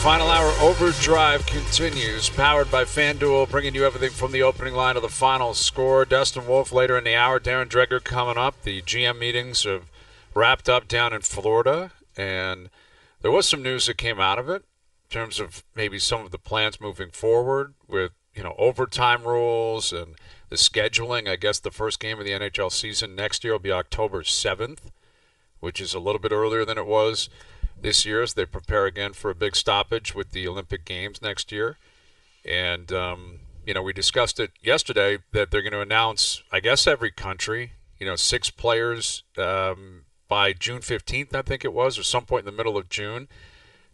Final hour overdrive continues, powered by FanDuel, bringing you everything from the opening line to the final score. Dustin Wolf later in the hour, Darren Dreger coming up. The GM meetings have wrapped up down in Florida, and there was some news that came out of it in terms of maybe some of the plans moving forward with, overtime rules and the scheduling. I guess the first game of the NHL season next year will be October 7th, which is a little bit earlier than it was this year as they prepare again for a big stoppage with the Olympic Games next year. And, we discussed it yesterday that they're going to announce, I guess, every country, 6 players by June 15th, I think it was, or some point in the middle of June,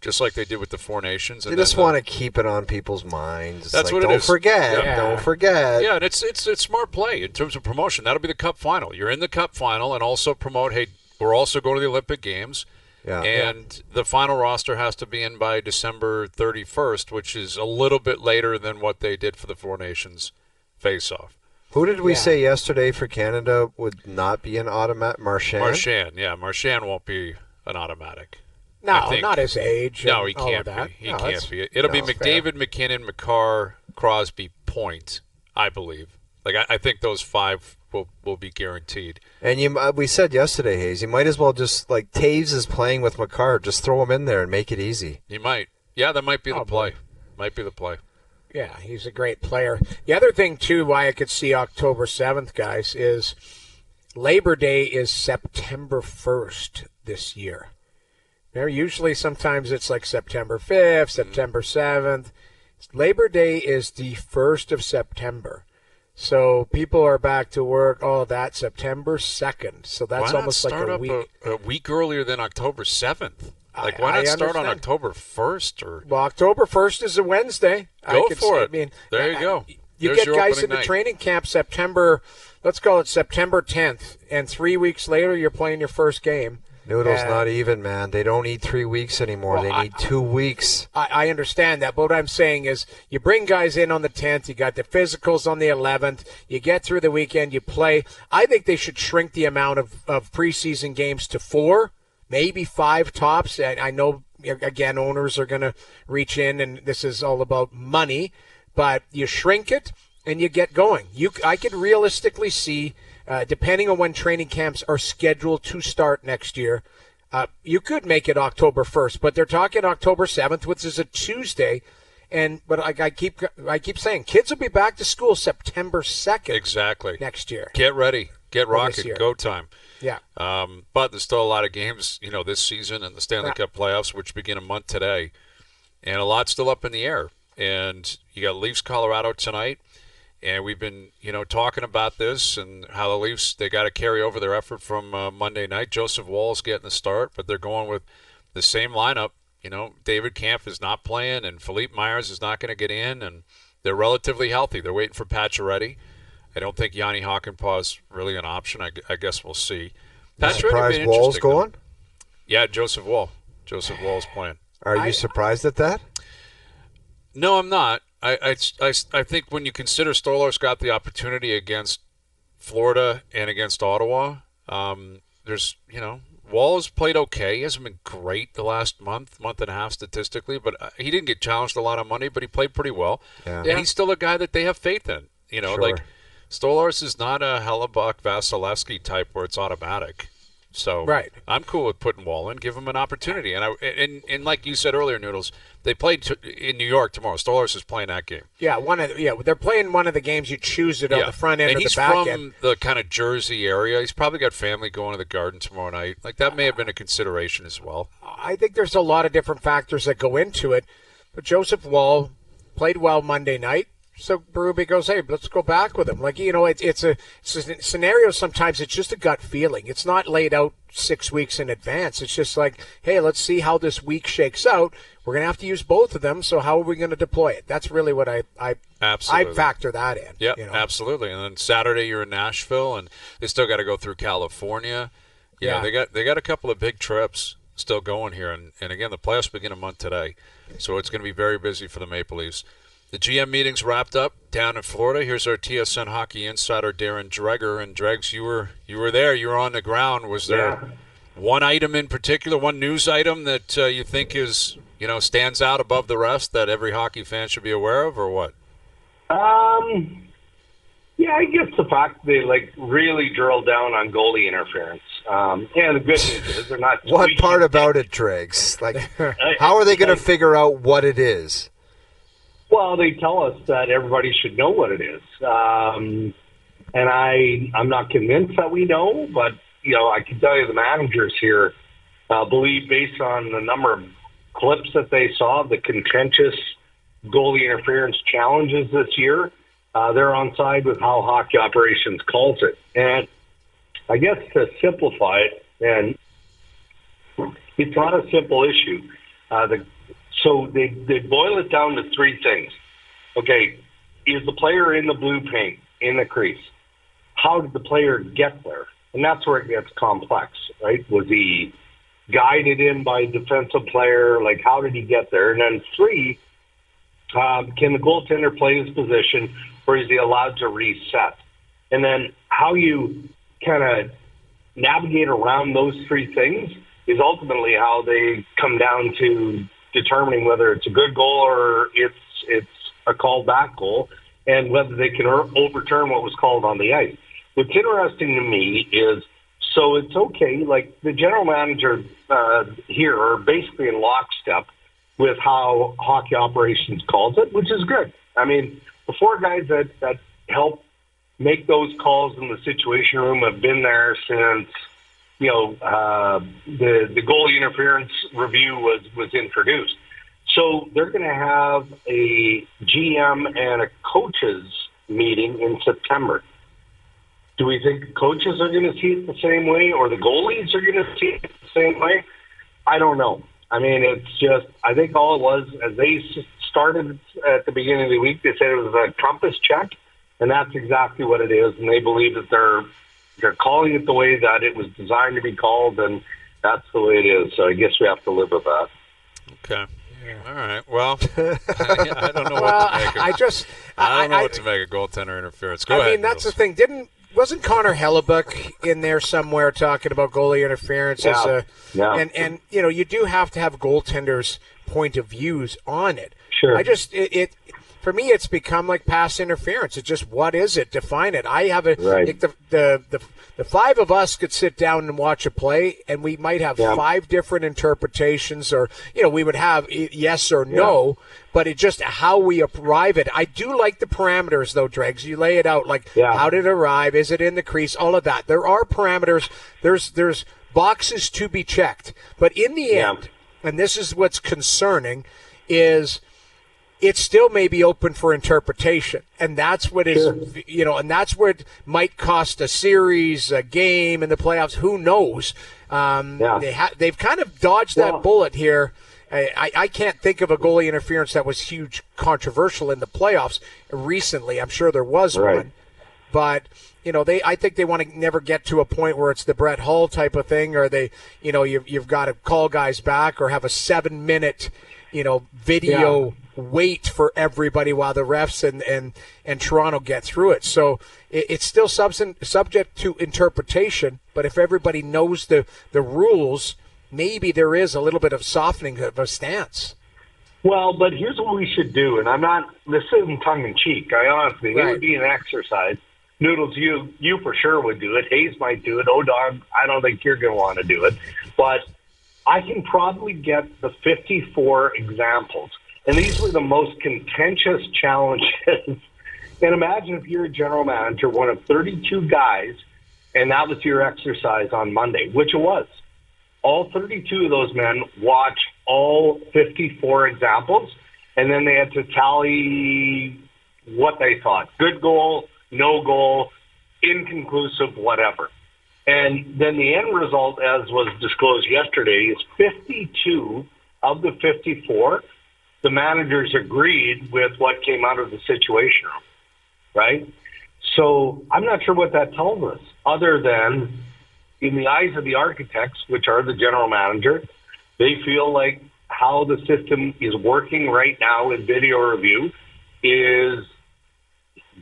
just like they did with the Four Nations. They just want to keep it on people's minds. That's what it is. Don't forget. Yeah, and it's smart play in terms of promotion. That'll be the Cup final. You're in the Cup final and also promote, hey, we're also going to the Olympic Games. Yeah. And the final roster has to be in by December 31st, which is a little bit later than what they did for the Four Nations face-off. Who did we say yesterday for Canada would not be an automatic? Marchand? Marchand won't be an automatic. No, not his age. No, he can't be. He can't be. It'll be McDavid, McKinnon, McCarr, Crosby, Point, I believe. I think those 5 will be guaranteed. And we said yesterday, Hayes, you might as well just, Taves is playing with McCarr, just throw him in there and make it easy. You might. Yeah, that might be the play. Might be the play. Yeah, he's a great player. The other thing, too, why I could see October 7th, guys, is Labor Day is September 1st this year. Usually sometimes it's like September 5th, September 7th. Labor Day is the 1st of September. So people are back to work, that September 2nd. So that's almost like a week. A week earlier than October 7th. Why not start on October 1st? Well, October 1st is a Wednesday. Go for it. There you go. You get guys into training camp let's call it September 10th, and 3 weeks later you're playing your first game. Noodles not even, man. They don't need 3 weeks anymore. Well, they need 2 weeks. I understand that, but what I'm saying is you bring guys in on the 10th, you got the physicals on the 11th, you get through the weekend, you play. I think they should shrink the amount of preseason games to 4, maybe 5 tops. I know, again, owners are going to reach in, and this is all about money, but you shrink it and you get going. I could realistically see, depending on when training camps are scheduled to start next year, you could make it October 1st, but they're talking October 7th, which is a Tuesday. But I keep saying kids will be back to school September 2nd. Exactly. Next year. Get ready. Get rocking. Go time. Yeah. But there's still a lot of games, this season and the Stanley Cup playoffs, which begin a month today, and a lot still up in the air. And you got Leafs Colorado tonight. And we've been, talking about this and how the Leafs, they got to carry over their effort from Monday night. Joseph Woll's getting the start, but they're going with the same lineup. David Kampf is not playing, and Philippe Myers is not going to get in, and they're relatively healthy. They're waiting for Pacioretty. I don't think Yanni Hakanpää is really an option. I guess we'll see. Surprised Woll's going? Yeah, Joseph Woll. Joseph Woll's playing. Are you surprised at that? No, I'm not. I think when you consider Stolar's got the opportunity against Florida and against Ottawa, there's, Woll has played okay. He hasn't been great the last month and a half statistically, but he didn't get challenged a lot on Monday, but he played pretty well. Yeah. And he's still a guy that they have faith in. Sure. Stolar's is not a Hellebuck, Vasilevsky type where it's automatic. So right. I'm cool with putting Woll in, give him an opportunity. And like you said earlier, Noodles, they played in New York tomorrow. Stolarz is playing that game. Yeah, they're playing one of the games. You choose it on the front end or the back end. And he's from the kind of Jersey area. He's probably got family going to the Garden tomorrow night. That may have been a consideration as well. I think there's a lot of different factors that go into it. But Joseph Woll played well Monday night. So Berube goes, hey, let's go back with him. It's a scenario. Sometimes it's just a gut feeling. It's not laid out 6 weeks in advance. It's just like, hey, let's see how this week shakes out. We're going to have to use both of them. So how are we going to deploy it? That's really what I factor that in. Yeah, absolutely. And then Saturday you're in Nashville, and they still got to go through California. Yeah, they got a couple of big trips still going here, and again the playoffs begin a month today, so it's going to be very busy for the Maple Leafs. The GM meeting's wrapped up down in Florida. Here's our TSN hockey insider Darren Dreger. And Dregs, you were there. You were on the ground. Was there One item in particular, one news item that you think is, stands out above the rest that every hockey fan should be aware of, or what? Yeah, I guess the fact they really drill down on goalie interference. And the good news is they're not. What part about it, Dregs? How are they going to figure out what it is? Well, they tell us that everybody should know what it is, and I'm not convinced that we know, but I can tell you the managers here believe, based on the number of clips that they saw, the contentious goalie interference challenges this year, they're on side with how hockey operations calls it. And I guess to simplify it, and it's not a simple issue, so they boil it down to three things. Okay, is the player in the blue paint, in the crease? How did the player get there? And that's where it gets complex, right? Was he guided in by a defensive player? How did he get there? And then three, can the goaltender play his position, or is he allowed to reset? And then how you kind of navigate around those three things is ultimately how they come down to determining whether it's a good goal or it's a called back goal, and whether they can overturn what was called on the ice. What's interesting to me is, so it's okay, the general manager here are basically in lockstep with how hockey operations calls it, which is good. I mean, the four guys that help make those calls in the situation room have been there since, the goalie interference review was introduced. So they're going to have a GM and a coaches meeting in September. Do we think the coaches are going to see it the same way, or the goalies are going to see it the same way? I don't know. I mean, it's just, I think all it was, as they started at the beginning of the week, they said it was a compass check, and that's exactly what it is. And they believe that they're calling it the way that it was designed to be called, and that's the way it is. So I guess we have to live with that. Okay. All right. Well, I don't know what to make of it. I don't know what to make of goaltender interference. Go ahead. I mean, that's the thing. Wasn't Connor Hellebuck in there somewhere talking about goalie interference? Yeah. And you do have to have goaltenders' point of views on it. Sure. For me, it's become like pass interference. It's just, what is it? Define it. I have the five of us could sit down and watch a play, and we might have five different interpretations, or we would have yes or no. But it's just how we arrive at it. I do like the parameters, though, Dregs. You lay it out, how did it arrive? Is it in the crease? All of that. There are parameters. There's boxes to be checked. But in the end, and this is what's concerning, is it still may be open for interpretation. And that's what is, and that's where it might cost a series, a game in the playoffs. Who knows? They've kind of dodged that bullet here. I can't think of a goalie interference that was huge, controversial in the playoffs recently. I'm sure there was one, but I think they want to never get to a point where it's the Brett Hull type of thing, or you've got to call guys back, or have a 7-minute, video wait for everybody while the refs and Toronto get through it. So it's still subject to interpretation. But if everybody knows the rules, maybe there is a little bit of softening of a stance. Well, but here's what we should do, and this isn't tongue-in-cheek. It would be an exercise. Noodles, you for sure would do it. Hayes might do it. O-Dog, I don't think you're going to want to do it. But I can probably get the 54 examples, and these were the most contentious challenges. And imagine if you're a general manager, one of 32 guys, and that was your exercise on Monday, which it was. All 32 of those men watched all 54 examples, and then they had to tally what they thought. Good goal, no goal, inconclusive, whatever. And then the end result, as was disclosed yesterday, is 52 of the 54, the managers agreed with what came out of the situation room, right? So I'm not sure what that tells us, other than in the eyes of the architects, which are the general manager, they feel like how the system is working right now in video review is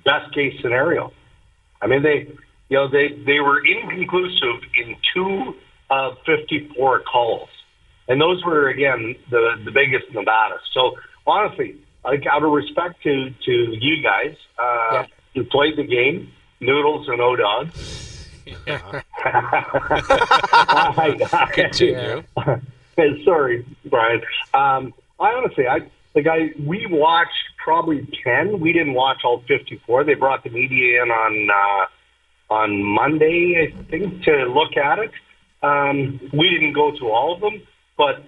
best case scenario. I mean, they were inconclusive in 2 of 54 calls. And those were, again, the biggest in Nevada. So, honestly, like, out of respect to you guys, who played the game, Noodles and O-Dog. Yeah. I Continue. Sorry, Brian. We watched probably 10. We didn't watch all 54. They brought the media in on Monday, I think, to look at it. We didn't go through all of them, but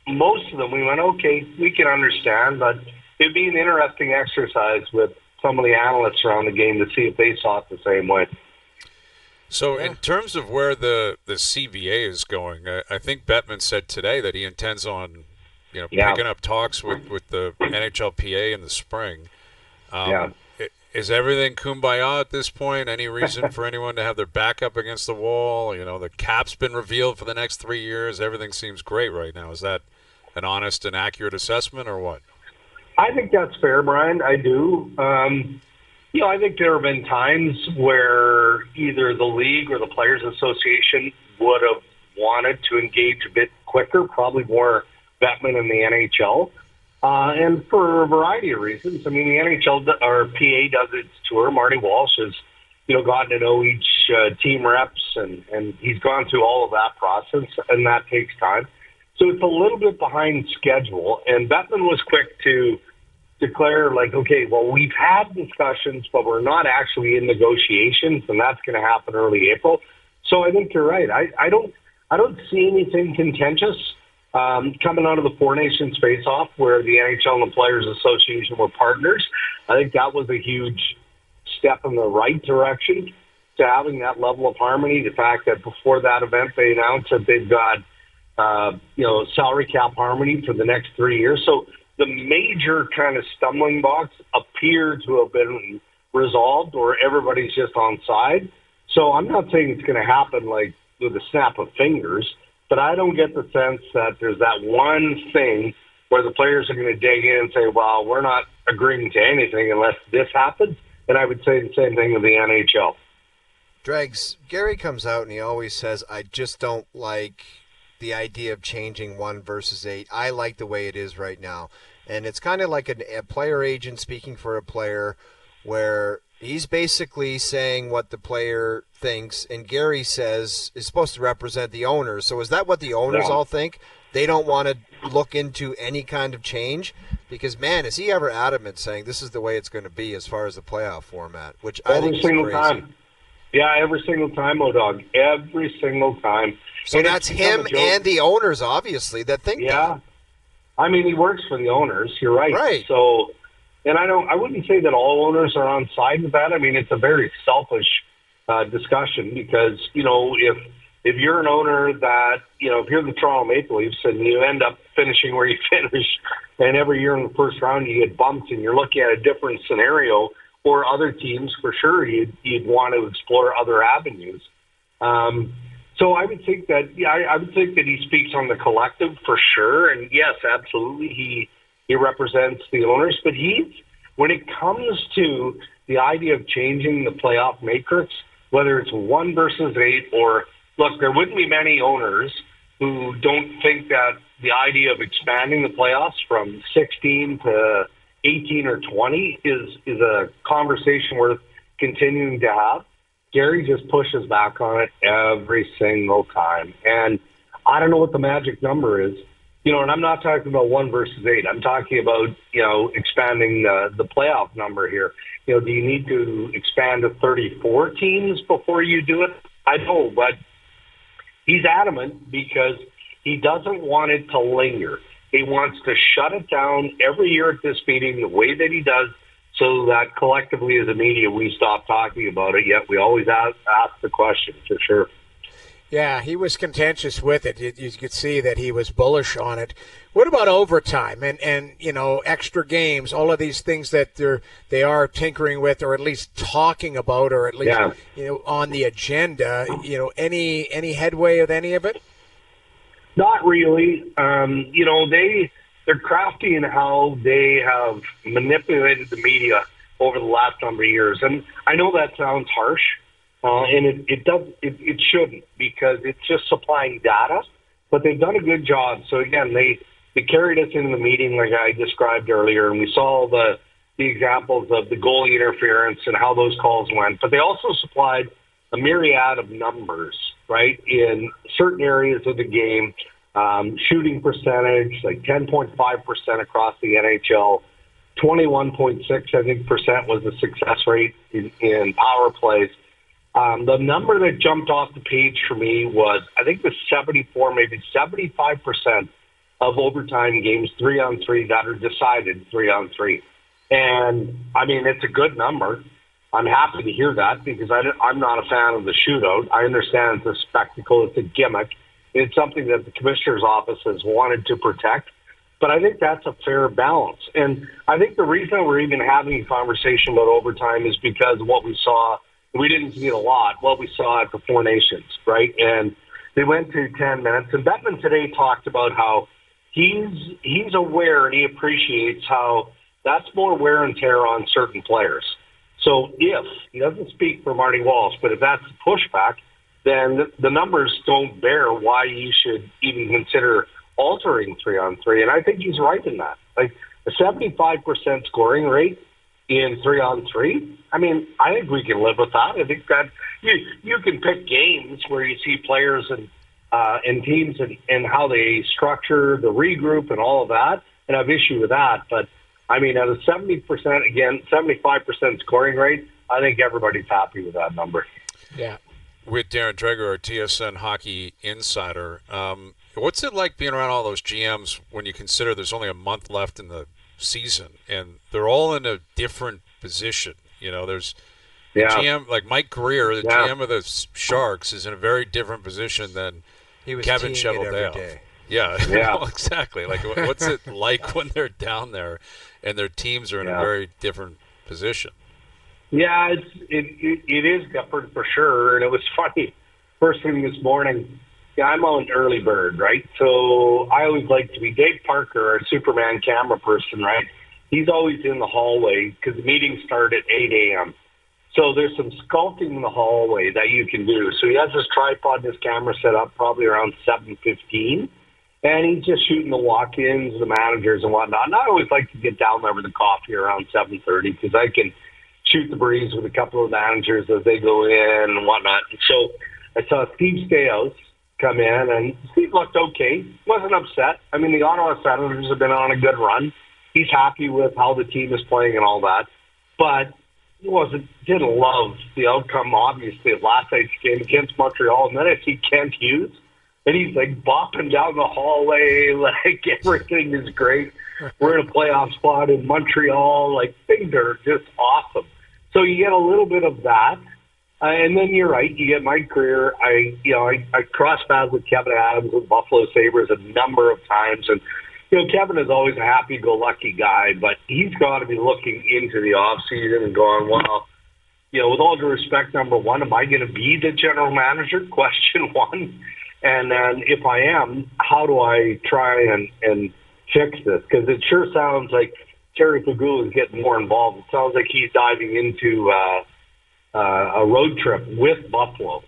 most of them we went, okay, we can understand, but it'd be an interesting exercise with some of the analysts around the game to see if they saw it the same way. So in terms of where the CBA is going, I think Bettman said today that he intends on picking up talks with the NHLPA in the spring. Is everything kumbaya at this point? Any reason for anyone to have their back up against the wall? The cap's been revealed for the next 3 years. Everything seems great right now. Is that an honest and accurate assessment or what? I think that's fair, Brian. I do. I think there have been times where either the league or the Players Association would have wanted to engage a bit quicker, probably more Bettman in the NHL. And for a variety of reasons. I mean, the NHL or PA does its tour. Marty Walsh has, gotten to know each team reps, and he's gone through all of that process, and that takes time. So it's a little bit behind schedule. And Bettman was quick to declare, like, okay, well, we've had discussions, but we're not actually in negotiations, and that's going to happen early April. So I think you're right. I don't see anything contentious coming out of the Four Nations face-off where the NHL and the Players Association were partners. I think that was a huge step in the right direction to having that level of harmony. The fact that before that event they announced that they've got salary cap harmony for the next 3 years. So the major kind of stumbling blocks appear to have been resolved, or everybody's just on side. So I'm not saying it's going to happen like with a snap of fingers, but I don't get the sense that there's that one thing where the players are going to dig in and say, well, we're not agreeing to anything unless this happens. And I would say the same thing with the NHL. Dregs, Gary comes out and he always says, I just don't like the idea of changing 1 versus 8. I like the way it is right now. And it's kind of like a player agent speaking for a player where he's basically saying what the player thinks, and Gary says is supposed to represent the owners. So is that what the owners all think? They don't want to look into any kind of change? Because, man, is he ever adamant saying this is the way it's going to be as far as the playoff format, which I think is crazy. Every single time. Yeah, every single time, O-Dog. Every single time. So that's him and the owners, obviously, that think that. Yeah. I mean, he works for the owners. You're right. Right. So, and I wouldn't say that all owners are on side with that. I mean, it's a very selfish discussion because, if you're an owner that, if you're the Toronto Maple Leafs and you end up finishing where you finish, and every year in the first round you get bumped and you're looking at a different scenario, or other teams, for sure, you'd want to explore other avenues. So I would think that, he speaks on the collective for sure. And yes, absolutely, he represents the owners. But when it comes to the idea of changing the playoff matrix, whether it's 1 versus 8 or, look, there wouldn't be many owners who don't think that the idea of expanding the playoffs from 16 to 18 or 20 is a conversation worth continuing to have. Gary just pushes back on it every single time. And I don't know what the magic number is. And I'm not talking about 1 versus 8. I'm talking about, expanding the playoff number here. Do you need to expand to 34 teams before you do it? I know, but he's adamant because he doesn't want it to linger. He wants to shut it down every year at this meeting the way that he does, so that collectively as a media we stop talking about it, yet we always ask the question, for sure. Yeah, he was contentious with it. You could see that he was bullish on it. What about overtime and extra games, all of these things that they are tinkering with, or at least talking about, or at least on the agenda? Any headway with any of it? Not really. They're crafty in how they have manipulated the media over the last number of years. And I know that sounds harsh, And it shouldn't, because it's just supplying data. But they've done a good job. So again, they carried us into the meeting like I described earlier, and we saw the examples of the goalie interference and how those calls went. But they also supplied a myriad of numbers, right, in certain areas of the game. Shooting percentage, like 10.5% across the NHL, 21.6, I think, percent was the success rate in power plays. The number that jumped off the page for me was, I think, the 74, maybe 75% of overtime games 3-on-3 that are decided 3-on-3. And, I mean, it's a good number. I'm happy to hear that, because I'm not a fan of the shootout. I understand it's a spectacle. It's a gimmick. It's something that the commissioner's office has wanted to protect. But I think that's a fair balance. And I think the reason we're even having a conversation about overtime is because of what we saw. We didn't see it a lot, what we saw at the Four Nations, right? And they went to 10 minutes. And Bettman today talked about how he's aware and he appreciates how that's more wear and tear on certain players. So if, he doesn't speak for Marty Walsh, but if that's the pushback, then the numbers don't bear why you should even consider altering 3-on-3. And I think he's right in that. Like, a 75% scoring rate in 3-on-3, I mean, I think we can live with that. I think that you can pick games where you see players and teams and how they structure the regroup and all of that, and I have issue with that. But, I mean, at a 70%, again, 75% scoring rate, I think everybody's happy with that number. Yeah. With Darren Dreger, our TSN hockey insider, what's it like being around all those GMs when you consider there's only a month left in the season and they're all in a different position? You know, there's the GM, like Mike Greer, the GM of the Sharks, is in a very different position than Kevin Cheveldayoff. Yeah, well, exactly. Like, what's it like when they're down there and their teams are in a very different position? Yeah, it is different for sure. And it was funny. First thing this morning, I'm on early bird, right? So I always like to be Dave Parker, our Superman camera person, right? He's always in the hallway because the meetings start at 8 a.m. So there's some sculpting in the hallway that you can do. So he has his tripod and his camera set up probably around 7:15. And he's just shooting the walk-ins, the managers and whatnot. And I always like to get down there with a coffee around 7:30 because I can shoot the breeze with a couple of managers as they go in and whatnot. And so I saw Steve Staios come in, and Steve looked okay. Wasn't upset. I mean, the Ottawa Senators have been on a good run. He's happy with how the team is playing and all that. But he didn't love the outcome, obviously, of last night's game against Montreal. And then I see Kent Hughes, and he's like bopping down the hallway like everything is great. We're in a playoff spot in Montreal. Like, things are just awesome. So you get a little bit of that. And then you're right, you get Mike Greer. I crossed paths with Kevin Adams with Buffalo Sabres a number of times. And, Kevin is always a happy-go-lucky guy, but he's got to be looking into the offseason and going, well, with all due respect, number one, am I going to be the general manager? Question one. And then if I am, how do I try and fix this? Because it sure sounds like Terry Pagula is getting more involved. It sounds like he's diving into a road trip with Buffalo.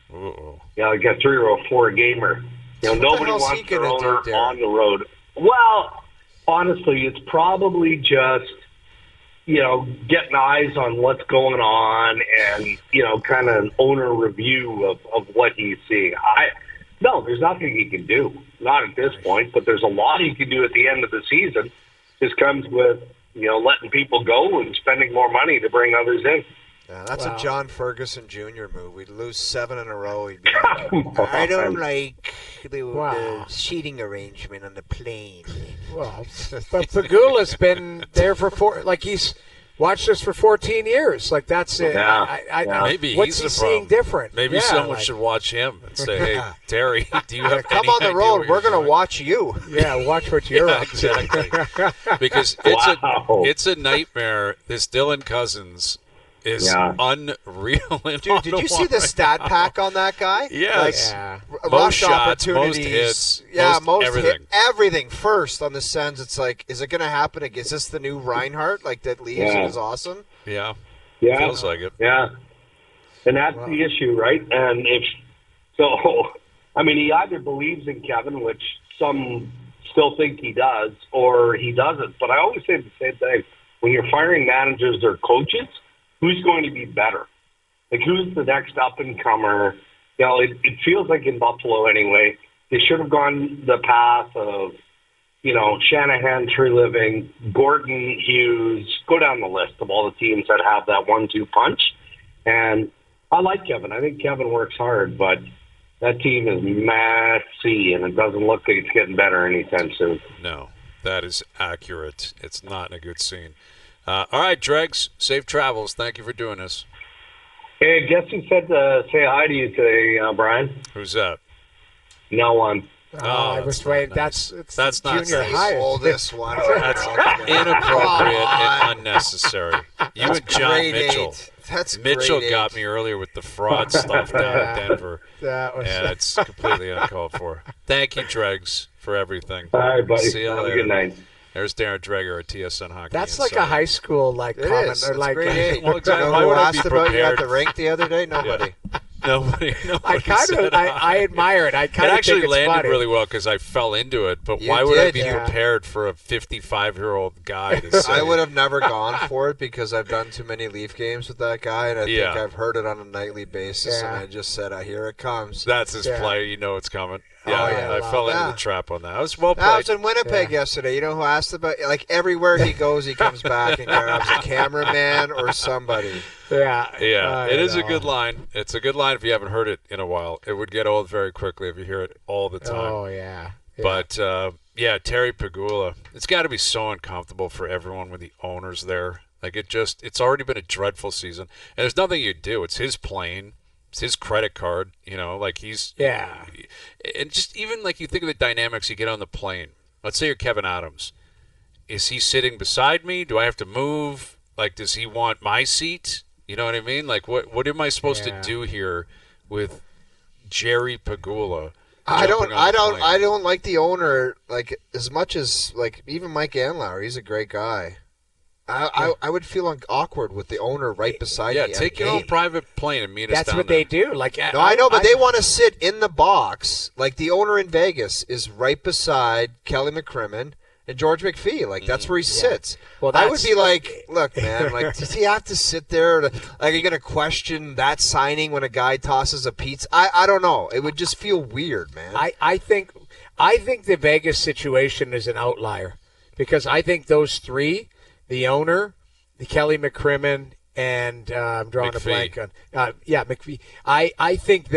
Like a 3 or a 4 gamer. Nobody wants their owner on the road. Well, honestly, it's probably just, getting eyes on what's going on and, kind of an owner review of what he's seeing. No, there's nothing he can do. Not at this point, but there's a lot he can do at the end of the season. This comes with, letting people go and spending more money to bring others in. Yeah, that's a John Ferguson Jr. move. We'd lose 7 in a row. He'd be like, I don't like the seating arrangement on the plane. Well, but Pagula's been there for he's watched us for 14 years. Like, that's it. Maybe what's he's he seeing different? Maybe someone should watch him and say, hey, Terry, do you have come on the road. We're going to watch you. Yeah, watch what you're up to. Exactly. Because it's a nightmare. This Dylan Cousins is unreal. Dude, did you see the stat pack on that guy? Yes. Most shots, most hits, most everything. Everything first on the Sens. It's like, is it going to happen again? Is this the new Reinhardt? Like, that leaves and is awesome? Yeah. Feels like it. Yeah. And that's the issue, right? And if so, I mean, he either believes in Kevin, which some still think he does, or he doesn't. But I always say the same thing. When you're firing managers or coaches, who's going to be better? Like, who's the next up-and-comer? You know, it feels like in Buffalo anyway, they should have gone the path of, you know, Shanahan, Treliving, Gordon, Hughes, go down the list of all the teams that have that 1-2 punch. And I like Kevin. I think Kevin works hard, but that team is messy, and it doesn't look like it's getting better anytime soon. No, that is accurate. It's not in a good scene. All right, Dregs, safe travels. Thank you for doing this. Hey, guess who said to say hi to you today, Brian? Who's that? No one. I was waiting. Nice. That's not junior nice. high. Oldest one. That's inappropriate and unnecessary. You and John Grade Mitchell. 8. That's Mitchell grade got 8. me earlier with the fraud stuff down in Denver. That was And it's completely uncalled for. Thank you, Dregs, for everything. All right, buddy. See you Have later. a good night. There's Darren Dreger, our TSN Hockey That's like Insider. a high school It comment. is. Or It's like grade 8. Well, exactly. You Why know would who I be asked about you at prepared? the rink the other day? Nobody. Nobody I kind said of I admire it. I It kind of actually think it's landed funny. really well because I fell into it. But You why would I did, be yeah. prepared for a 55-year-old guy to say? I would have never gone for it because I've done too many Leaf games with that guy, and I Yeah. think I've heard it on a nightly basis, and Yeah. I just said, here it comes. That's his Yeah. play. You know it's coming. Oh, Yeah, yeah. I fell into Yeah. the trap on that. I was well I was played. in Winnipeg yesterday. You know who asked about? Like everywhere he goes, he comes back and grabs a cameraman or somebody. Yeah. Yeah, I it is a know. good line. It's a good line if you haven't heard it in a while. It would get old very quickly if you hear it all the time. Oh yeah. But, Terry Pagula, it's got to be so uncomfortable for everyone with the owners there. Like, it's already been a dreadful season. And there's nothing you do. It's his plane. It's his credit card. You know, like he's... Yeah. And just even, like, you think of the dynamics you get on the plane. Let's say you're Kevin Adams. Is he sitting beside me? Do I have to move? Like, does he want my seat? You know what I mean? Like, what am I supposed to do here with Jerry Pagula? I jumping on the plane? don't like the owner like as much as like even Mike Anlauer. He's a great guy. I would feel awkward with the owner right beside me. Yeah, at take a your own game. private plane and meet us That's down what there. they do. Like No, I know, but they want to sit in the box. Like the owner in Vegas is right beside Kelly McCrimmon and George McPhee. Like that's where he sits. Well, I would that's- be like, look, man, like does he have to sit there? Like, are you going to question that signing when a guy tosses a pizza? I don't know. It would just feel weird, man. I think the Vegas situation is an outlier because I think those three, the owner, the Kelly McCrimmon, and I'm drawing a blank on McPhee. I think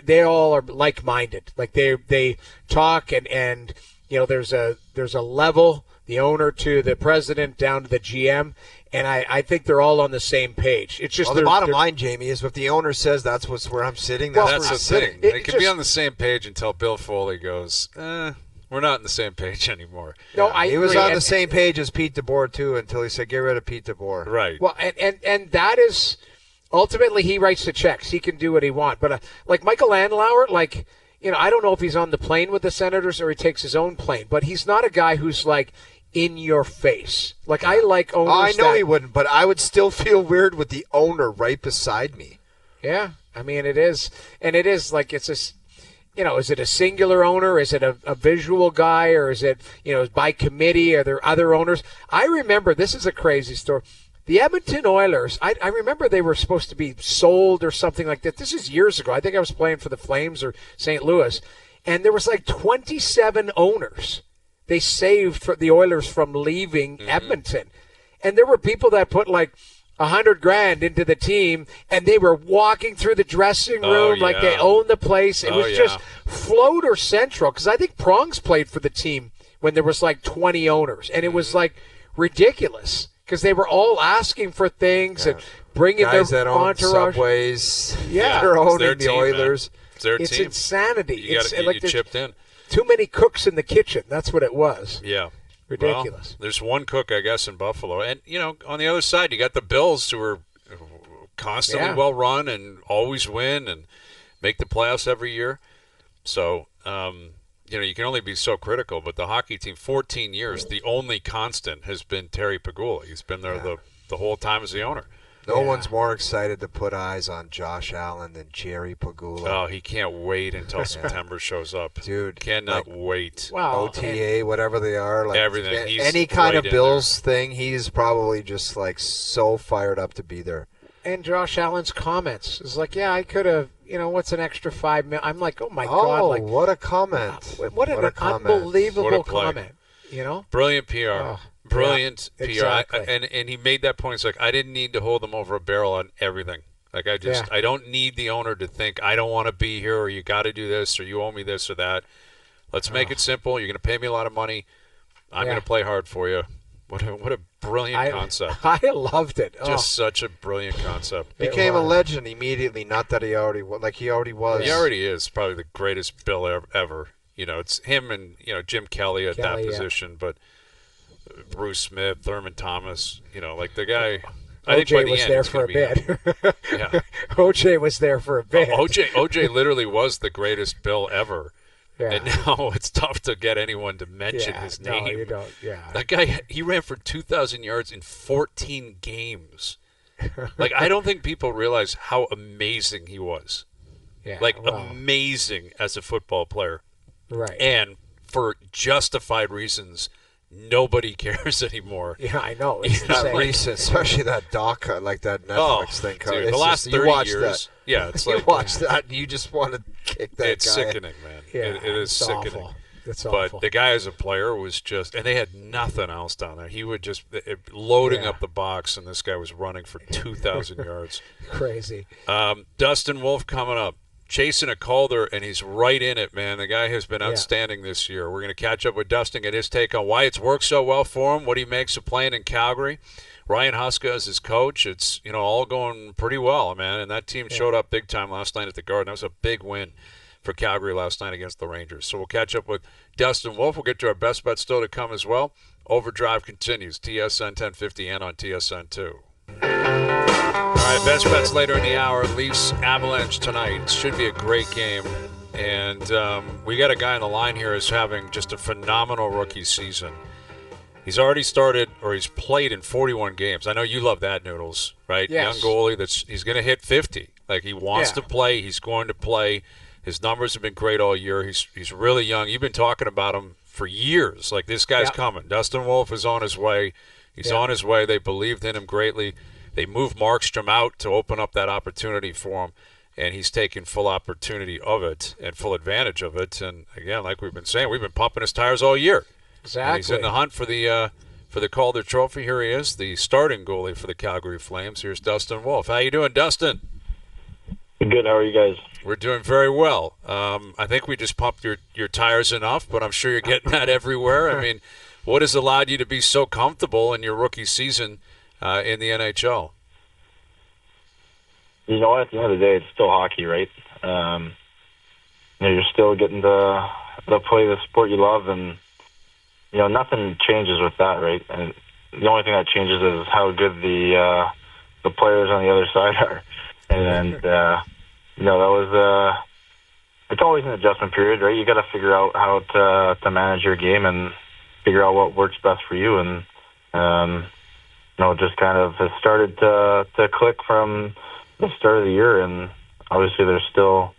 they all are like-minded. Like they talk and you know there's a level, the owner to the president down to the GM, and I think they're all on the same page. It's just well, the bottom line, Jamie, is if the owner says that's where I'm sitting, that's That's where the I'm sitting. thing. They It can just- be on the same page until Bill Foley goes, we're not on the same page anymore. No, I He was agree. on the And- same page as Pete DeBoer too until he said, "Get rid of Pete DeBoer." Right. Well, and that is ultimately he writes the checks. He can do what he wants. But like Michael Andlauer, like I don't know if he's on the plane with the Senators or he takes his own plane. But he's not a guy who's like in your face. Like I like owners. Oh, I know that- he wouldn't, but I would still feel weird with the owner right beside me. Yeah, I mean it is, and it is like it's a. Is it a singular owner? Is it a visual guy? Or is it, by committee? Are there other owners? I remember, this is a crazy story. The Edmonton Oilers, I remember they were supposed to be sold or something like that. This is years ago. I think I was playing for the Flames or St. Louis. And there was like 27 owners. They saved for the Oilers from leaving Edmonton. And there were people that put like $100,000 into the team, and they were walking through the dressing room like they owned the place. It was just floater central because I think Prongs played for the team when there was like 20 owners, and it was like ridiculous because they were all asking for things and bringing Guys their that own entourage. Subways, Yeah. they're It's owning their the team, man. Oilers. It's their It's team. insanity. You It's got like there's chipped in. too many cooks in the kitchen. That's what it was. Yeah. Ridiculous. Well, there's one cook, I guess, in Buffalo. And, on the other side, you got the Bills who are constantly well run and always win and make the playoffs every year. So, you can only be so critical. But the hockey team, 14 years, the only constant has been Terry Pagula. He's been there the whole time as the owner. No one's more excited to put eyes on Josh Allen than Jerry Pagula. Oh, he can't wait until September shows up. Dude. Cannot wait. Wow. OTA, whatever they are. Like Everything. He's any kind right of Bills thing, he's probably just like so fired up to be there. And Josh Allen's comments is like, yeah, I could have, what's an extra $5 million? I'm like, oh my God. Like, what a comment. What an unbelievable What a play. comment, Brilliant PR. Oh, Brilliant yeah, PR. exactly. And he made that point. It's like, I didn't need to hold them over a barrel on everything. Like, I don't need the owner to think, I don't want to be here, or you got to do this, or you owe me this or that. Let's make it simple. You're going to pay me a lot of money. I'm going to play hard for you. What a brilliant concept. I loved it. Just such a brilliant concept. Became a legend immediately. Not that he already was. Like, he already was. He already is probably the greatest Bill ever. It's him and, Jim Kelly at that position. But Bruce Smith, Thurman Thomas, like the guy. I think by OJ the was end, there it's for a gonna be bit. Yeah. OJ was there for a bit. OJ literally was the greatest Bill ever. Yeah. And now it's tough to get anyone to mention his name. No, you don't. Yeah. That guy, he ran for 2,000 yards in 14 games. Like, I don't think people realize how amazing he was. Yeah. Like, amazing as a football player. Right. And for justified reasons, nobody cares anymore. Yeah, I know. It's It's not insane. Recent, especially that doc, like that Netflix thing. Dude, It's the last just, you 30 watch years. That. Yeah, it's You like watch that, and you just want to kick that it's guy. sickening, man. Yeah, It is it's sickening. awful. It's But awful. the guy as a player was just, and they had nothing else down there. He would just loading up the box, and this guy was running for 2,000 yards. Crazy. Dustin Wolf coming up, chasing a Calder, and he's right in it, man. The guy has been outstanding this year. We're going to catch up with Dustin, get his take on why it's worked so well for him, what he makes of playing in Calgary. Ryan Huska is his coach. It's all going pretty well, man. And that team showed up big time last night at the Garden. That was a big win for Calgary last night against the Rangers. So we'll catch up with Dustin Wolf. We'll get to our best bet still to come as well. Overdrive continues, TSN 1050 and on TSN 2. All right, best bets later in the hour. Leafs Avalanche tonight. It should be a great game. And we got a guy on the line here who's having just a phenomenal rookie season. He's already started, or he's played in 41 games. I know you love that, Noodles, right? Yes. Young goalie, he's going to hit 50. Like, he wants to play. He's going to play. His numbers have been great all year. He's really young. You've been talking about him for years. Like, this guy's coming. Dustin Wolf is on his way. He's on his way. They believed in him greatly. They moved Markstrom out to open up that opportunity for him, and he's taken full opportunity of it and full advantage of it. And, again, like we've been saying, we've been pumping his tires all year. Exactly. And he's in the hunt for the Calder Trophy. Here he is, the starting goalie for the Calgary Flames. Here's Dustin Wolf. How you doing, Dustin? Good. How are you guys? We're doing very well. I think we just pumped your tires enough, but I'm sure you're getting that everywhere. I mean, what has allowed you to be so comfortable in your rookie season in the NHL? You know what? At the end of the day, it's still hockey, right? You're still getting to play the sport you love, and nothing changes with that, right? And the only thing that changes is how good the players on the other side are. And that was it's always an adjustment period, right? You got to figure out how to manage your game and figure out what works best for you. And just kind of has started to click from the start of the year. And obviously, there's still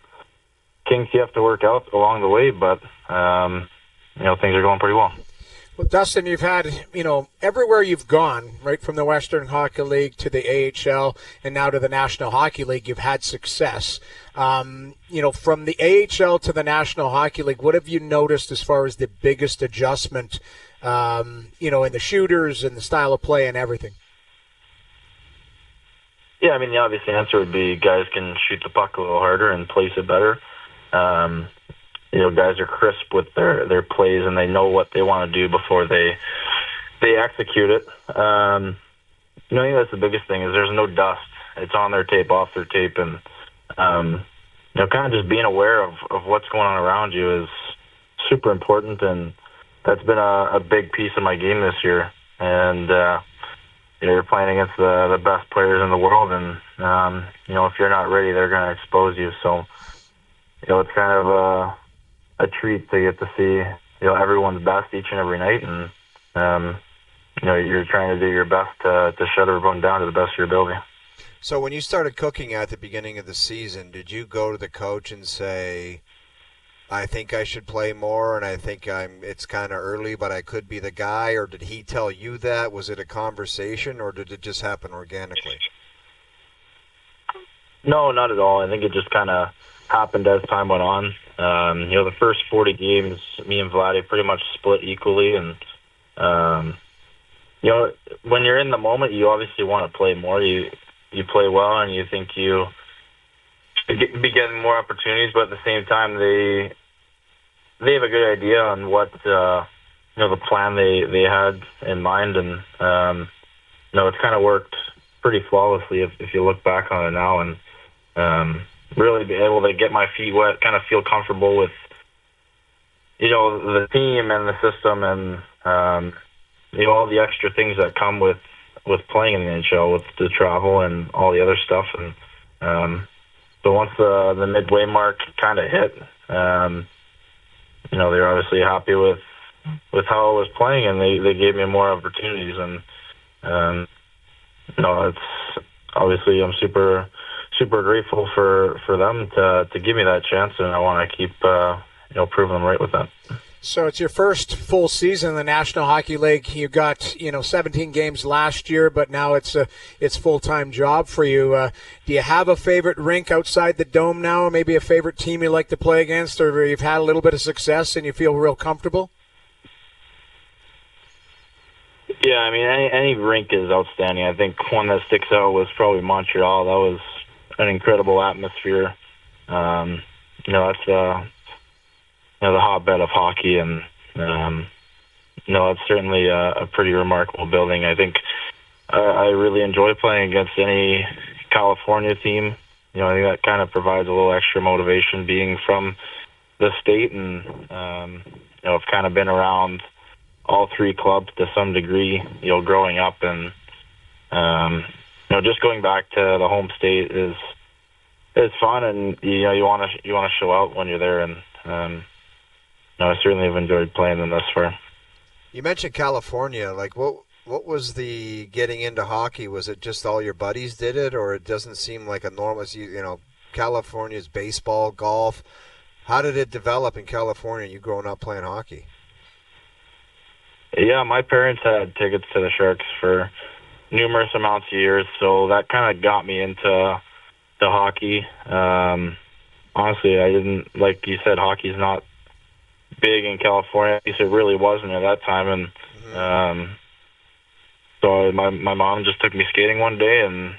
kinks you have to work out along the way, but things are going pretty well. Well, Dustin, you've had, everywhere you've gone, right from the Western Hockey League to the AHL and now to the National Hockey League, you've had success. From the AHL to the National Hockey League, what have you noticed as far as the biggest adjustment, in the shooters and the style of play and everything? Yeah, I mean, the obvious answer would be guys can shoot the puck a little harder and place it better. Guys are crisp with their plays, and they know what they want to do before they execute it. I think that's the biggest thing is there's no dust. It's on their tape, off their tape, and kind of just being aware of what's going on around you is super important, and that's been a big piece of my game this year. And you're playing against the best players in the world, and if you're not ready, they're going to expose you. So it's kind of a treat to get to see everyone's best each and every night, and you're trying to do your best to shut everyone down to the best of your ability. So when you started cooking at the beginning of the season, did you go to the coach and say, I think I should play more, and I think it's kind of early, but I could be the guy? Or did he tell you that? Was it a conversation, or did it just happen organically? No, not at all. I think it just kind of happened as time went on. The first 40 games, me and Vladdy pretty much split equally, and when you're in the moment, you obviously want to play more. You play well, and you think you should be getting more opportunities, but at the same time, they have a good idea on what the plan they had in mind, and it's kind of worked pretty flawlessly if you look back on it now, and really be able to get my feet wet, kind of feel comfortable with the team and the system, and all the extra things that come with playing in the NHL, with the travel and all the other stuff. And so once the midway mark kind of hit, they're obviously happy with how I was playing, and they gave me more opportunities. And it's obviously I'm super grateful for them to give me that chance, and I want to keep proving them right with that. So it's your first full season in the National Hockey League. You got 17 games last year, but now it's full-time job for you. Do you have a favorite rink outside the Dome now, or maybe a favorite team you like to play against, or you've had a little bit of success and you feel real comfortable? Yeah, I mean, any rink is outstanding. I think one that sticks out was probably Montreal. That was an incredible atmosphere. It's the hotbed of hockey, and it's certainly a pretty remarkable building. I think I really enjoy playing against any California team. I think that kind of provides a little extra motivation being from the state, and I've kind of been around all three clubs to some degree, growing up, and just going back to the home state is fun, and you want to show out when you're there, and I certainly have enjoyed playing them thus far. You mentioned California. Like, what was the getting into hockey? Was it just all your buddies did it, or it doesn't seem like a normal? California's baseball, golf. How did it develop in California? You growing up playing hockey? Yeah, my parents had tickets to the Sharks for numerous amounts of years, so that kind of got me into hockey. Honestly, I didn't, like you said, hockey's not big in California. At least it really wasn't at that time, and so my mom just took me skating one day, and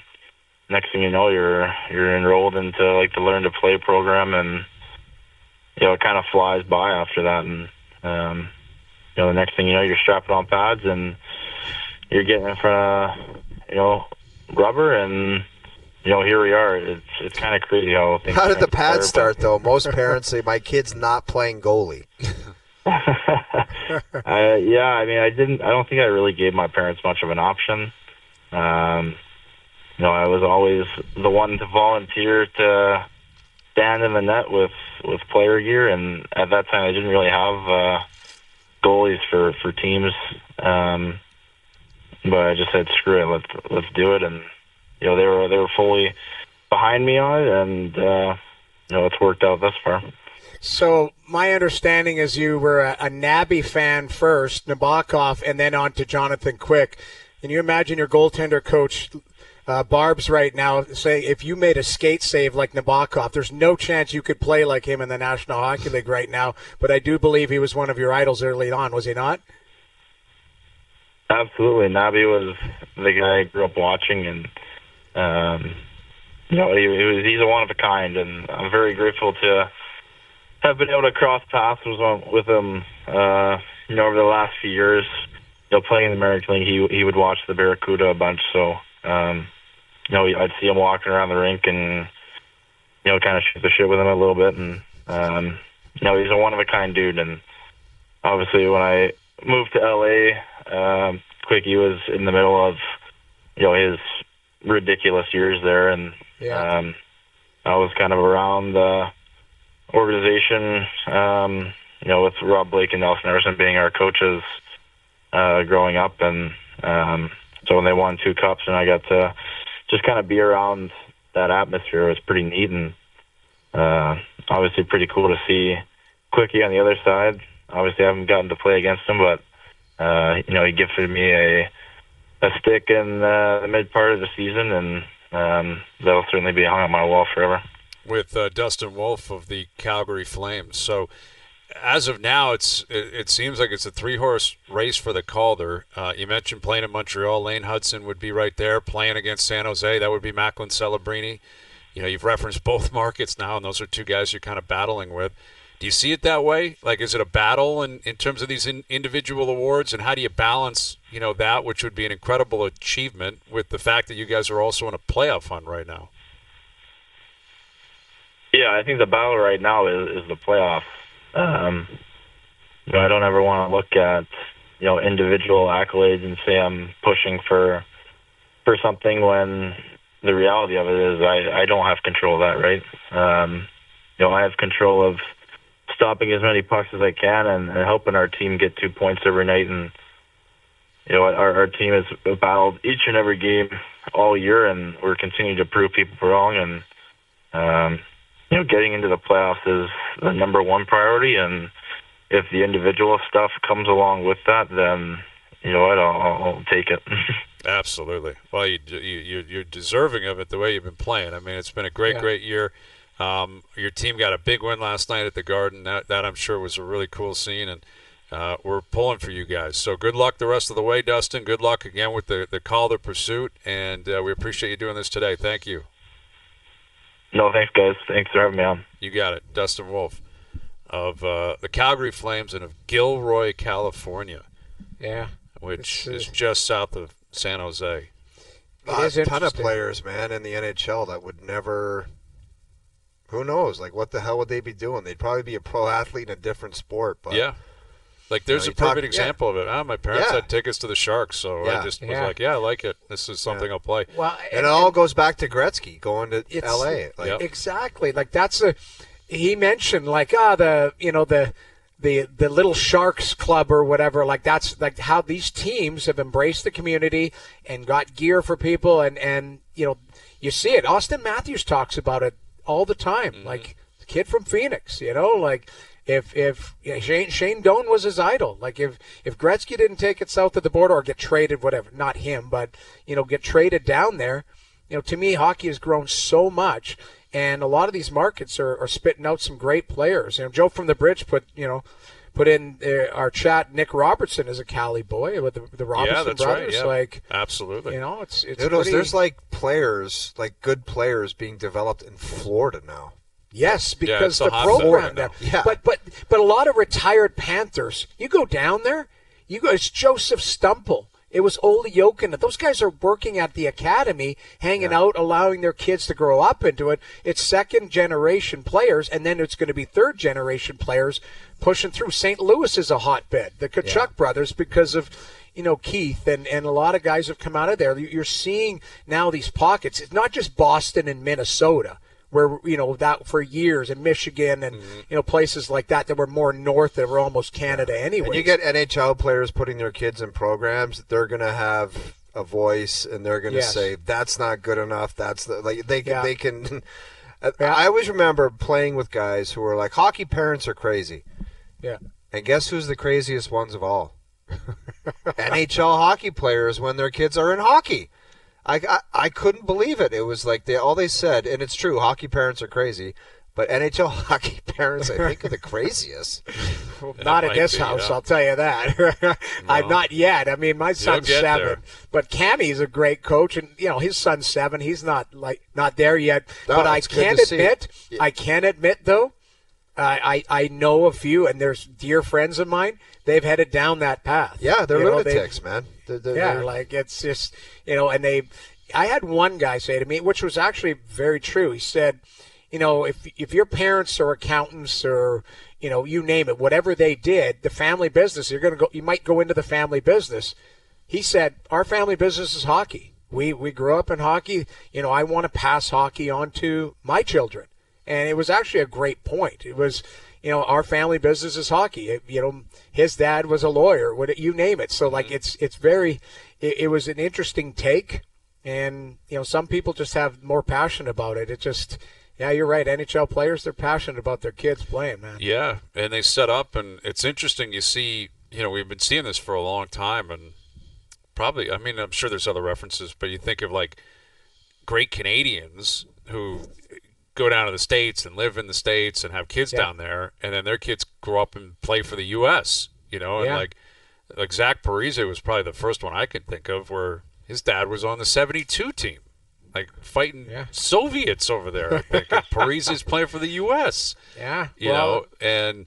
next thing you know, you're enrolled into like the Learn to Play program, and it kind of flies by after that, and the next thing you know, you're strapping on pads and you're getting in front of rubber, and here we are. It's kind of crazy how things. How did the pads start, though? Most parents say, my kid's not playing goalie. Yeah, I mean, I don't think I really gave my parents much of an option. I was always the one to volunteer to stand in the net with player gear, and at that time I didn't really have goalies for teams. But I just said, screw it, let's do it, and they were fully behind me on it, and it's worked out thus far. So my understanding is you were a Nabby fan first, Nabokov, and then on to Jonathan Quick. Can you imagine your goaltender coach, Barb's right now, saying if you made a skate save like Nabokov, there's no chance you could play like him in the National Hockey League right now, but I do believe he was one of your idols early on, was he not? Absolutely. Nabby was the guy I grew up watching, and he's a one of a kind, and I'm very grateful to have been able to cross paths with him, over the last few years. Playing in the American League, he would watch the Barracuda a bunch, so I'd see him walking around the rink and kind of shoot the shit with him a little bit, and he's a one of a kind dude. And obviously, when I moved to LA, Quickie was in the middle of his ridiculous years there, and I was kind of around the organization, with Rob Blake and Nelson Emerson being our coaches growing up, and so when they won 2 cups and I got to just kind of be around that atmosphere was pretty neat, and obviously pretty cool to see Quickie on the other side. Obviously, I haven't gotten to play against him, but he gifted me a stick in the mid part of the season, and that'll certainly be hung on my wall forever. With Dustin Wolf of the Calgary Flames. So as of now, it seems like it's a 3-horse race for the Calder. You mentioned playing in Montreal. Lane Hudson would be right there. Playing against San Jose, that would be Macklin Celebrini. You've referenced both markets now, and those are two guys you're kind of battling with. Do you see it that way? Like, is it a battle in terms of these individual awards, and how do you balance, that, which would be an incredible achievement, with the fact that you guys are also in a playoff hunt right now? Yeah, I think the battle right now is the playoffs. I don't ever want to look at, individual accolades and say I'm pushing for something when the reality of it is I don't have control of that, right? I have control of stopping as many pucks as I can and helping our team get 2 points every night. And, our team has battled each and every game all year, and we're continuing to prove people wrong. And, getting into the playoffs is the number one priority. And if the individual stuff comes along with that, then, I'll take it. Absolutely. Well, you're deserving of it the way you've been playing. I mean, it's been a great year. Your team got a big win last night at the Garden. That I'm sure was a really cool scene, and we're pulling for you guys. So good luck the rest of the way, Dustin. Good luck again with the Calder pursuit, and we appreciate you doing this today. Thank you. No, thanks, guys. Thanks for having me on. You got it. Dustin Wolf of the Calgary Flames and of Gilroy, California. Yeah. Which is just south of San Jose. A ton of players, man, in the NHL that would never... Who knows? Like, what the hell would they be doing? They'd probably be a pro athlete in a different sport. But yeah. Like, there's a perfect example of it. My parents had tickets to the Sharks, so I just was like, I like it. This is something I'll play. Well, and it all goes back to Gretzky going to L.A. Exactly. Like, he mentioned, like, the little Sharks club or whatever. Like, that's like how these teams have embraced the community and got gear for people. And you see it. Austin Matthews talks about it all the time. Mm-hmm. Like, the kid from Phoenix, like, if Shane Doan was his idol, like if Gretzky didn't take it south of the border or get traded, whatever, not him, but get traded down there, to me, hockey has grown so much, and a lot of these markets are spitting out some great players. Joe from the Bridge put in our chat. Nick Robertson is a Cali boy with the Robertson brothers. Right, like, absolutely. It's there's like players, like good players being developed in Florida now. Yes, because the program there. Yeah. But a lot of retired Panthers. You go down there, it's Joseph Stumple. It was Ole Jokinen. Those guys are working at the academy, hanging out, allowing their kids to grow up into it. It's second-generation players, and then it's going to be third-generation players pushing through. St. Louis is a hotbed. The Kachuk brothers, because of Keith and a lot of guys have come out of there. You're seeing now these pockets. It's not just Boston and Minnesota, where, that for years, in Michigan and, places like that were more north, that were almost Canada anyway. And you get NHL players putting their kids in programs, they're going to have a voice, and they're going to say, that's not good enough. That's they can. I always remember playing with guys who were like, hockey parents are crazy. Yeah. And guess who's the craziest ones of all? NHL hockey players when their kids are in hockey. I couldn't believe it. It was like all they said, and it's true, hockey parents are crazy, but NHL hockey parents, I think, are the craziest. Well, not at this house, I'll tell you that. No. I'm not yet. I mean, my son's 7, there. But Cammy's a great coach, and his son's 7. He's not there yet. No, but I can admit though, I know a few, and there's dear friends of mine. They've headed down that path. Yeah, they're lunatics, man. They're like, it's just, I had one guy say to me, which was actually very true. He said, if your parents are accountants or, you name it, whatever they did, the family business, you might go into the family business. He said, our family business is hockey. We grew up in hockey. I want to pass hockey on to my children. And it was actually a great point. It was, our family business is hockey. His dad was a lawyer, you name it. So, like, it was an interesting take. And, some people just have more passion about it. It just, yeah, you're right. NHL players, they're passionate about their kids playing, man. Yeah, and they set up, and it's interesting. You see, we've been seeing this for a long time, and probably, I'm sure there's other references, but you think of like great Canadians who go down to the States and live in the States and have kids down there, and then their kids grow up and play for the U.S., and like Zach Parise was probably the first one I could think of where his dad was on the 72 team, like fighting Soviets over there, I think. And Parise's playing for the U.S., and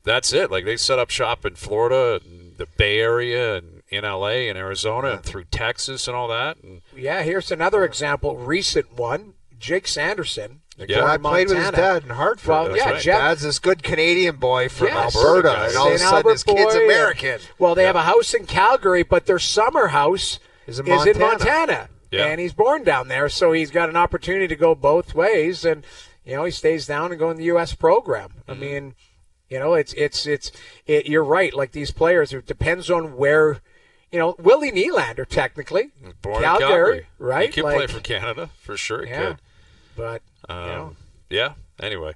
that's it. Like they set up shop in Florida and the Bay Area and in L.A. and Arizona and through Texas and all that. And here's another example, recent one, Jake Sanderson. I played with his dad in Hartford. Well, right. Dad's this good Canadian boy from Alberta, and all of a sudden his kid's American. Well, they have a house in Calgary, but their summer house is in Montana. Yeah. And he's born down there, so he's got an opportunity to go both ways, and he stays down and go in the U.S. program. I mean, you're right. Like these players, it depends on where. Willie Nylander technically born in Calgary, right? He can play for Canada for sure. He could. But Anyway,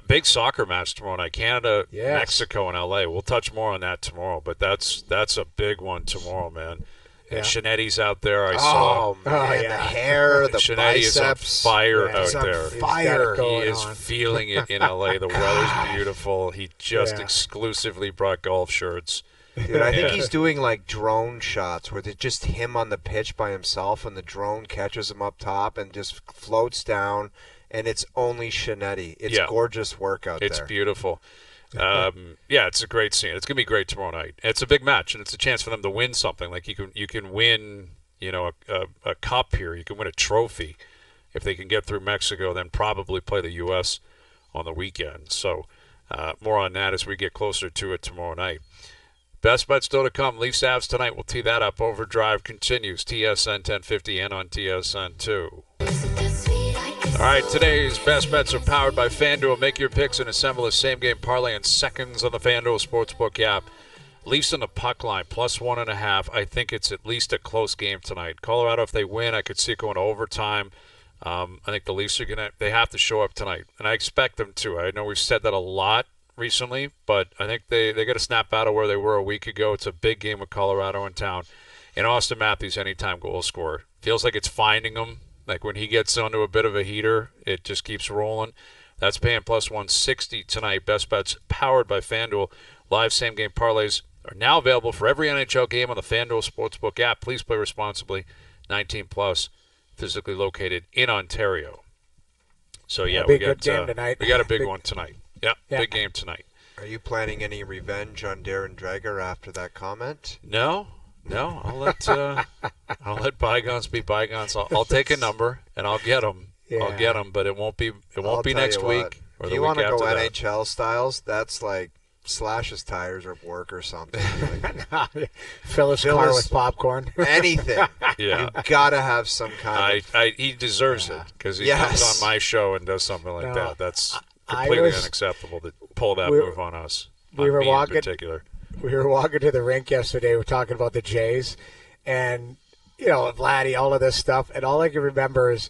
big soccer match tomorrow night. Canada, Mexico, and LA. We'll touch more on that tomorrow. But that's a big one tomorrow, man. And Shinetti's out there. I saw. The hair, the Shinetti biceps. is on fire out on there. fire. He is feeling it in LA. The weather's beautiful. He just exclusively brought golf shirts. Dude, I think he's doing like drone shots where it's just him on the pitch by himself, and the drone catches him up top and just floats down, and it's only Shinetti. It's gorgeous work out there. It's beautiful. It's a great scene. It's gonna be great tomorrow night. It's a big match, and it's a chance for them to win something. Like you can win, a cup here. You can win a trophy if they can get through Mexico, then probably play the U.S. on the weekend. So more on that as we get closer to it tomorrow night. Best bets still to come. Leafs Avs tonight. We'll tee that up. Overdrive continues. TSN 1050 and on TSN 2. All right, today's best bets are powered by FanDuel. Make your picks and assemble a same-game parlay in seconds on the FanDuel Sportsbook app. Leafs on the puck line, plus 1.5. I think it's at least a close game tonight. Colorado, if they win, I could see it going to overtime. I think the Leafs they have to show up tonight, and I expect them to. I know we've said that a lot recently, but I think they got to snap out of where they were a week ago. It's a big game with Colorado in town. And Austin Matthews, anytime goal scorer. Feels like it's finding him. Like when he gets onto a bit of a heater, it just keeps rolling. That's paying plus 160 tonight. Best bets powered by FanDuel. Live same-game parlays are now available for every NHL game on the FanDuel Sportsbook app. Please play responsibly. 18 plus, physically located in Ontario. So, we got game tonight. We got a big one tonight. Yeah, big game tonight. Are you planning any revenge on Darren Dreger after that comment? No. I'll let bygones be bygones. I'll take a number and I'll get them. Yeah. I'll get them, but it won't be next week or the week after that. You want to go NHL styles? That's like slash his tires at work or something. Fill his car with popcorn. Anything. Yeah. You gotta have some kind of. He deserves it because he comes on my show and does something like that. That's completely unacceptable to pull that move on us. We were walking. In particular. We were walking to the rink yesterday. We were talking about the Jays, and Vladdy, all of this stuff, and all I can remember is,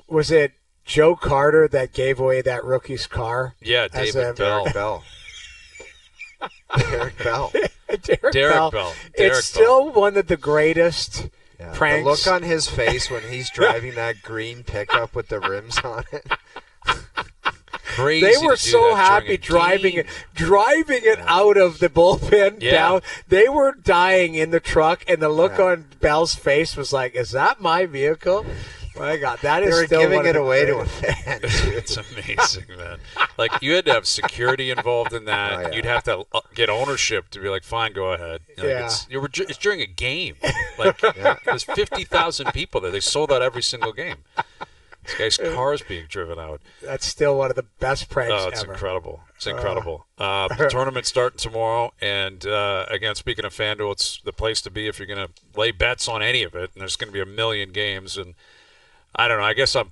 was it Joe Carter that gave away that rookie's car? Yeah, Derek Bell. Derek Bell. Derek Bell. It's still one of the greatest pranks. The look on his face when he's driving that green pickup with the rims on it. Crazy. They were so happy driving it out of the bullpen down. They were dying in the truck, and the look on Bell's face was like, "Is that my vehicle?" My God, that is still giving it away to a fan. It's amazing, man. Like you had to have security involved in that. You'd have to get ownership to be like, "Fine, go ahead." It's during a game. Like there's 50,000 people there. They sold out every single game. This guy's car is being driven out. That's still one of the best pranks ever. Oh, it's incredible. It's incredible. The tournament's starting tomorrow, and again, speaking of FanDuel, it's the place to be if you're going to lay bets on any of it, and there's going to be a million games, and I don't know. I guess I'm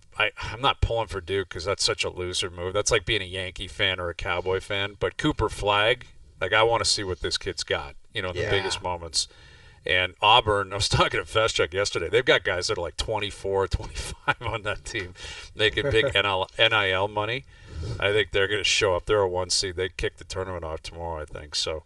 not pulling for Duke because that's such a loser move. That's like being a Yankee fan or a Cowboy fan, but Cooper Flagg, like I want to see what this kid's got, in the biggest moments. And Auburn, I was talking to Feschuk yesterday, they've got guys that are like 24, 25 on that team making big NIL money. I think they're going to show up. They're a 1 seed. They kick the tournament off tomorrow, I think. So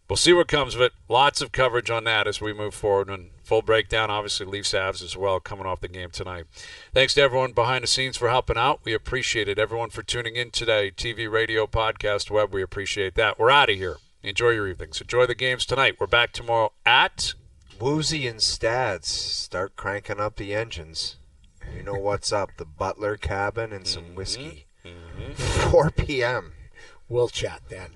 we'll see what comes of it. Lots of coverage on that as we move forward. And full breakdown, obviously, Leafs Avs as well coming off the game tonight. Thanks to everyone behind the scenes for helping out. We appreciate it. Everyone for tuning in today. TV, radio, podcast, web, we appreciate that. We're out of here. Enjoy your evenings. Enjoy the games tonight. We're back tomorrow at Woozy and Stads. Start cranking up the engines. You know what's up. The Butler cabin and some whiskey. 4 p.m. We'll chat then.